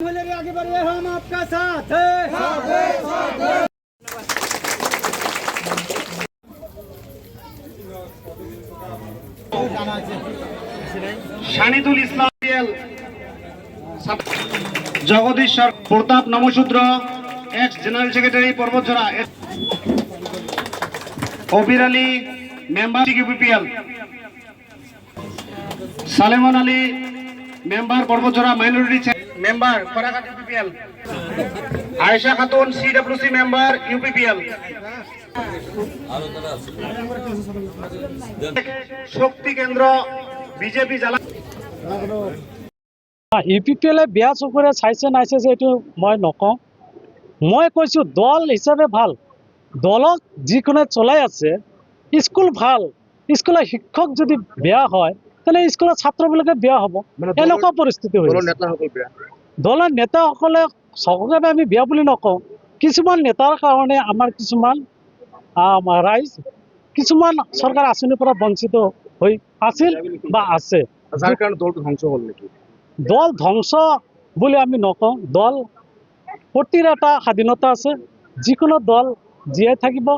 आगे बढ़िए, हम आपका साथ हैं। Shanidul Islam Jagadishwar Pratap Namasudra ex general secretary Parbatjhora Abir Ali member UPPL Saleman Ali member Parbatjhora minority member Kharaghat UPPL Ayesha Khatun CWC member UPPL Shakti Kendra BJP জেলা ইউপিপিএলে বেয়া চকুৰে চাইছে নাইছে যে এইটো মই নকওঁ। মই কৈছোঁ দল হিচাপে ভাল, দলক যিখনে চলাই আছে স্কুল ভাল, স্কুলৰ শিক্ষক যদি বেয়া হয় তেনে স্কুলৰ ছাত্ৰবিলাকে বেয়া হ'ব, এনেকুৱা পৰিস্থিতি হৈ আছে। দলৰ নেতাসকলে চবকে আমি বেয়া বুলি নকওঁ, কিছুমান নেতাৰ কাৰণে আমাৰ কিছুমান ৰাইজ কিছুমান চৰকাৰ আঁচনিৰ পৰা বঞ্চিত হৈ আছিল বা আছে। যাৰ কাৰণে দলটো ধ্বংস হ'ল নেকি? দল ধ্বংস বুলি আমি নকওঁ, দল প্ৰতিৰ এটা স্বাধীনতা আছে, যিকোনো দল জীয়াই থাকিব,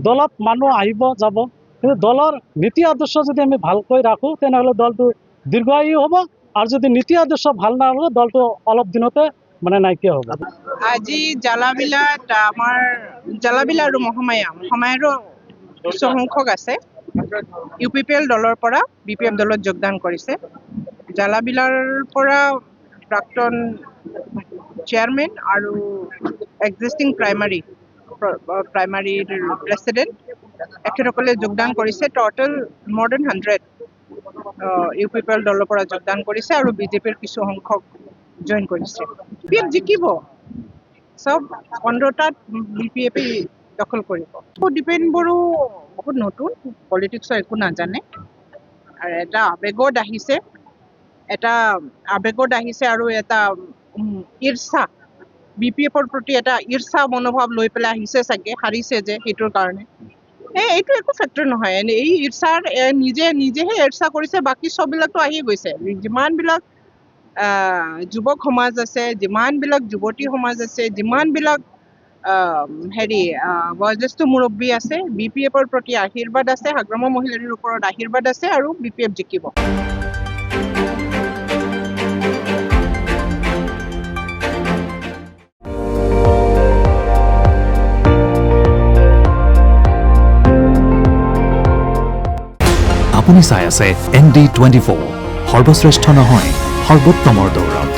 দলত মানুহ আহিব যাব, কিন্তু দলৰ নীতি আদৰ্শ যদি আমি ভালকৈ ৰাখোঁ তেনেহ'লে দলটো দীৰ্ঘায়ু হ'ব, আৰু যদি নীতি আদৰ্শ ভাল নাৰাখোঁ দলটো অলপ দিনতে নাইকিয়া হ'ব। আজি জালাবিলাত আমাৰ জালাবিলা আৰু মহামায়াৰো কিছু সংখ্যক আছে ইউপিপিএল দলৰ পৰা বিপিএফ দলত যোগদান কৰিছে। জালাবিলাৰ পৰা প্ৰাক্তন চেয়াৰমেন আৰু এক্সিষ্টিং প্ৰাইমাৰীৰ প্ৰেচিডেণ্ট এখেতসকলে যোগদান কৰিছে। টোটেল more than 100 ইউপিপিএল দলৰ পৰা যোগদান কৰিছে আৰু বিজেপিৰ কিছু সংখ্যক জইন কৰিছে। বিপিএফ জিকিব, চব 15টাত বিপিএফে দখল কৰিব। দীপেন বড়ো বহুত নতুন, পলিটিক্সৰ একো নাজানে, আৰু এটা আৱেগত আহিছে আৰু এটা ঈৰ্ষা বিপিএফৰ প্ৰতি এটা ঈৰ্ষা মনোভাৱ লৈ পেলাই আহিছে, চাগে হাৰিছে যে সেইটোৰ কাৰণে। এইটো একো ফেক্টৰ নহয়, এই ঈৰ্ষাৰ নিজেহে ঈৰ্ষা কৰিছে, বাকী চববিলাকতো আহি গৈছে। যিমানবিলাক যুৱক সমাজ আছে, যিমানবিলাক যুৱতী সমাজ আছে, যিমানবিলাক বয়োজ্যেষ্ঠ মুৰব্বী আছে, বিপিএফৰ প্ৰতি আশীৰ্বাদ আছে, হাগ্ৰামা মহিলাৰীৰ ওপৰত আশীৰ্বাদ আছে, আৰু বিপিএফ জিকিব। আপুনি চাই আছে ND24, সৰ্বশ্ৰেষ্ঠ নহয় সৰ্বোত্তমৰ দৌৰত।